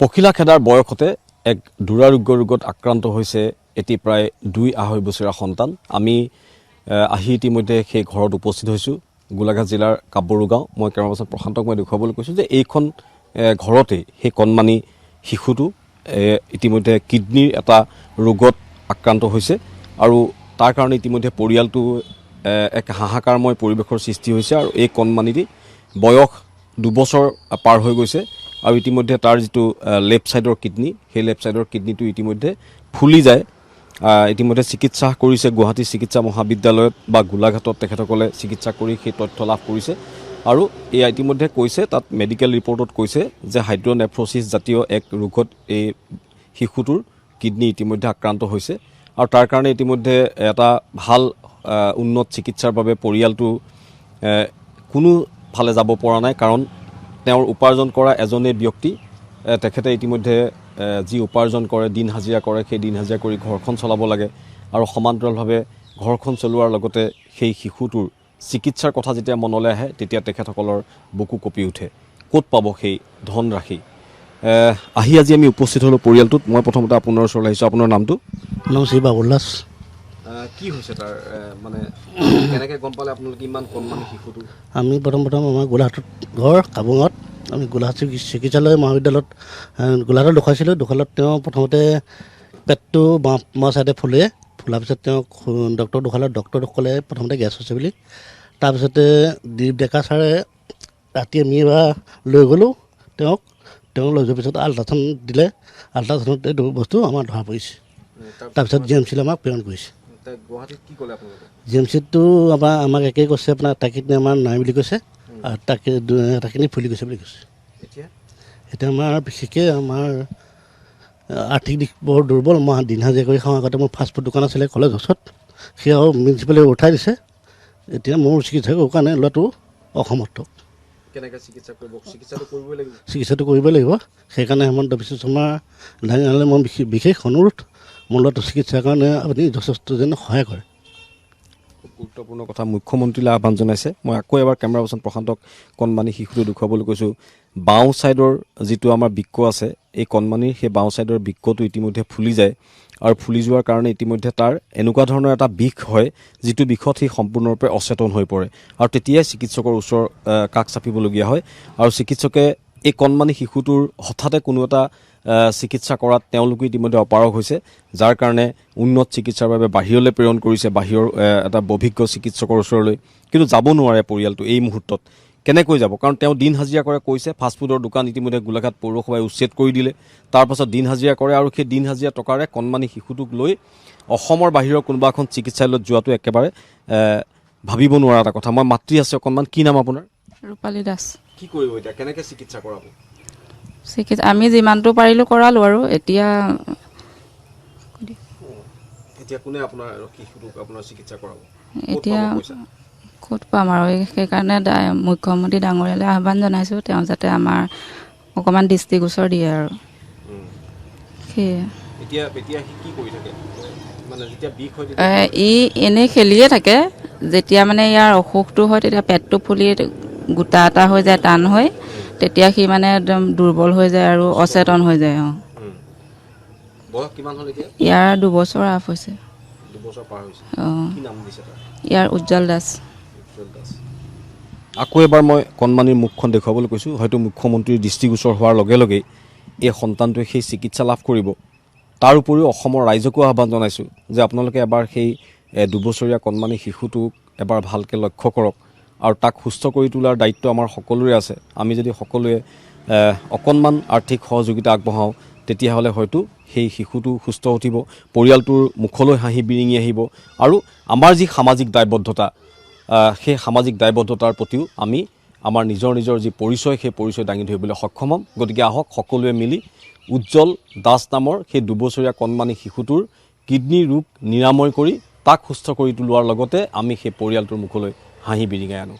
পখিলা খেদাৰ বয়সতে এক দুৰাৰোগ্য ৰোগত আক্ৰান্ত হৈছে এটি প্ৰায় 2-2.5 বছৰীয়া সন্তান। আমি আহি ইতিমধ্যে সেই ঘৰত উপস্থিত হৈছোঁ গোলাঘাট জিলাৰ কাব্বৰু গাঁও। মই কেমেৰা পাৰ্চন প্ৰশান্তক মই দেখুৱাবলৈ কৈছোঁ যে এইখন ঘৰতে সেই কণমানি শিশুটো ইতিমধ্যে কিডনিৰ এটা ৰোগত আক্ৰান্ত হৈছে আৰু তাৰ কাৰণে ইতিমধ্যে পৰিয়ালটো এক হাহাকাৰময় পৰিৱেশৰ সৃষ্টি হৈছে আৰু এই কণমানিটি বয়স 2 বছৰ পাৰ হৈ গৈছে আৰু ইতিমধ্যে তাৰ যিটো লেফ্ট সাইডৰ কিডনি সেই লেফ্ট সাইডৰ কিডনিটো ইতিমধ্যে ফুলি যায়। ইতিমধ্যে চিকিৎসা কৰিছে গুৱাহাটী চিকিৎসা মহাবিদ্যালয়ত বা গোলাঘাটত তেখেতসকলে চিকিৎসা কৰি সেই তথ্য লাভ কৰিছে আৰু এই ইতিমধ্যে কৈছে তাত মেডিকেল ৰিপৰ্টত কৈছে যে হাইড্ৰনেফ্ৰছিছ জাতীয় এক ৰোগত এই শিশুটোৰ কিডনি ইতিমধ্যে আক্ৰান্ত হৈছে আৰু তাৰ কাৰণে ইতিমধ্যে এটা ভাল উন্নত চিকিৎসাৰ বাবে পৰিয়ালটো কোনো ফালে যাব পৰা নাই কাৰণ তেওঁৰ উপাৰ্জন কৰা এজনে ব্যক্তি তেখেতে ইতিমধ্যে যি উপাৰ্জন কৰে দিন হাজিৰা কৰে সেই দিন হাজিৰা কৰি ঘৰখন চলাব লাগে আৰু সমান্তৰালভাৱে ঘৰখন চলোৱাৰ লগতে সেই শিশুটোৰ চিকিৎসাৰ কথা যেতিয়া মনলৈ আহে তেতিয়া তেখেতসকলৰ বুকু কঁপি উঠে। ক'ত পাব সেই ধনৰাশি? আহি আজি আমি উপস্থিত হ'লোঁ পৰিয়ালটোত। মই প্ৰথমতে আপোনাৰ ওচৰলৈ আহিছোঁ। আপোনাৰ নামটো? নাম শ্ৰী বাবুল দাস। কি হৈছে তাৰ মানে কেনেকৈ গম পালে আপোনালোকে ইমান কণমানি শিশুটো? আমি প্ৰথম আমাৰ গোলাঘাটত ঘৰ কাবুঙত আমি গোলাঘাট চিকিৎসালয় মহাবিদ্যালয়ত গোলাঘাটত দেখুৱাইছিলোঁ। দেখুৱালত তেওঁ প্ৰথমতে পেটটো বাওঁ চাইডে ফুলাৰ পিছত তেওঁক ডক্টৰ দেখুৱালে। ডক্টৰে ক'লে প্ৰথমতে গেছ হৈছে বুলি। তাৰপিছতে দীপ ডেকা ছাৰে ৰাতি আমি এবাৰ লৈ গ'লোঁ তেওঁক লৈ যোৱাৰ পিছত আল্ট্ৰাচাউণ্ড দিলে। আল্ট্ৰাচাউণ্ডত এইটো বস্তু আমাৰ ধৰা পৰিছে। তাৰপিছত জি এম চিলৈ আমাক প্ৰেৰণ কৰিছে। গুৱাহাটীত কি ক'লে আপোনালোকে? জি এম চিটো আমাক একেই কৈছে, আপোনাৰ টাকিনি আমাৰ নাই বুলি কৈছে আৰু টাকিনি ফুলি গৈছে বুলি কৈছে। এতিয়া আমাৰ বিশেষকৈ আমাৰ আৰ্থিক দিশ বৰ দুৰ্বল। মই দিন হাজিৰা কৰি খাওঁ। আগতে মোৰ ফাষ্টফুড দোকান আছিলে কলেজ ওচৰত, সেয়াও মিউনিচিপালে উঠাই দিছে। এতিয়া মোৰ চিকিৎসা কৰাৰ কাৰণে ল'ৰাটো অসমৰ্থ। কেনেকৈ চিকিৎসা কৰিব? চিকিৎসাটো কৰিবই লাগিব। চিকিৎসাটো কৰিবই লাগিব। সেইকাৰণে হেমন্ত বিশ্ব শৰ্মা ডাঙৰীয়ালৈ মই বিশেষ অনুৰোধ, মোৰ ল'ৰাটোৰ চিকিৎসাৰ কাৰণে আপুনি যথেষ্ট যেন সহায় কৰে। খুব গুৰুত্বপূৰ্ণ কথা মুখ্যমন্ত্ৰীলৈ আহ্বান জনাইছে। মই আকৌ এবাৰ কেমেৰা পাৰ্চন প্ৰশান্তক কণমানি শিশুটো দেখুৱাবলৈ কৈছোঁ। বাওঁ ছাইডৰ যিটো আমাৰ বৃক্ক আছে এই কণমানিৰ সেই বাওঁ ছাইডৰ বৃক্কটো ইতিমধ্যে ফুলি যায় আৰু ফুলি যোৱাৰ কাৰণে ইতিমধ্যে তাৰ এনেকুৱা ধৰণৰ এটা বিষ হয় যিটো বিষত সি সম্পূৰ্ণৰূপে অচেতন হৈ পৰে আৰু তেতিয়াই চিকিৎসকৰ ওচৰ কাষ চাপিবলগীয়া হয় আৰু চিকিৎসকে এই কণমানি শিশুটোৰ হঠাতে কোনো এটা চিকিৎসা কৰাত তেওঁলোকে ইতিমধ্যে অপাৰগ হৈছে, যাৰ কাৰণে উন্নত চিকিৎসাৰ বাবে বাহিৰলৈ প্ৰেৰণ কৰিছে, বাহিৰৰ এটা অভিজ্ঞ চিকিৎসকৰ ওচৰলৈ। কিন্তু যাব নোৱাৰে পৰিয়ালটো এই মুহূৰ্তত। কেনেকৈ যাব? কাৰণ তেওঁ দিন হাজিৰা কৰে কৈছে। ফাষ্টফুডৰ দোকান ইতিমধ্যে গোলাঘাট পৌৰসভাই উচ্ছেদ কৰি দিলে। তাৰপাছত দিন হাজিৰা কৰে আৰু সেই দিন হাজিৰা টকাৰে কণমানি শিশুটোক লৈ অসমৰ বাহিৰৰ কোনোবা এখন চিকিৎসালয়ত যোৱাটো একেবাৰে ভাবিব নোৱাৰা এটা কথা। মই মাতৃ আছে অকণমান। কি নাম আপোনাৰ? ৰূপালী দাস। কি কৰিব এতিয়া? কেনেকৈ চিকিৎসা কৰাব? আমি যিমানটো পাৰিলোঁ কৰালোঁ আৰু এতিয়া কোনে আপোনাৰ শিশুটোক আপোনাৰ চিকিৎসা কৰাব? এতিয়া ক'ত পাম আৰু সেইকাৰণে মুখ্যমন্ত্ৰী ডাঙৰীয়ালৈ আহ্বান জনাইছোঁ, তেওঁ যাতে আমাৰ অকণমান দৃষ্টিগোচৰ দিয়ে আৰু সেয়ে। ই এনেই খেলিয়ে থাকে। যেতিয়া মানে ইয়াৰ অসুখটো হয় তেতিয়া পেটটো ফুলি গোটা এটা হৈ যায়, টান হৈ, তেতিয়া সি মানে একদম দুৰ্বল হৈ যায় আৰু অচেতন হৈ যায়। ইয়াৰ 2 বছৰ আপ হৈছে। ইয়াৰ উজ্জ্বল দাস। আকৌ এবাৰ মই কণমানিৰ মুখখন দেখুৱাবলৈ কৈছোঁ। হয়তো মুখ্যমন্ত্ৰীৰ দৃষ্টিগোচৰ হোৱাৰ লগে লগেই এই সন্তানটোৱে সেই চিকিৎসা লাভ কৰিব। তাৰ উপৰিও অসমৰ ৰাইজকো আহ্বান জনাইছোঁ যে আপোনালোকে এবাৰ সেই 2 বছৰীয়া কণমানি শিশুটোক এবাৰ ভালকৈ লক্ষ্য কৰক আৰু তাক সুস্থ কৰি তোলাৰ দায়িত্ব আমাৰ সকলোৰে আছে। আমি যদি সকলোৱে অকণমান আৰ্থিক সহযোগিতা আগবঢ়াওঁ তেতিয়াহ'লে হয়তো সেই শিশুটো সুস্থ উঠিব, পৰিয়ালটোৰ মুখলৈ হাঁহি বিৰিঙি আহিব আৰু আমাৰ যি সামাজিক দায়বদ্ধতা সেই সামাজিক দায়বদ্ধতাৰ প্ৰতিও আমি আমাৰ নিজৰ যি পৰিচয় সেই পৰিচয় দাঙি ধৰিবলৈ সক্ষম হ'ম। গতিকে আহক সকলোৱে মিলি উজ্জ্বল দাস নামৰ সেই 2 বছৰীয়া কণমানি শিশুটোৰ কিডনী ৰোগ নিৰাময় কৰি তাক সুস্থ কৰি তোলোৱাৰ লগতে আমি সেই পৰিয়ালটোৰ মুখলৈ হাঁহি বিৰিঙাই আনো।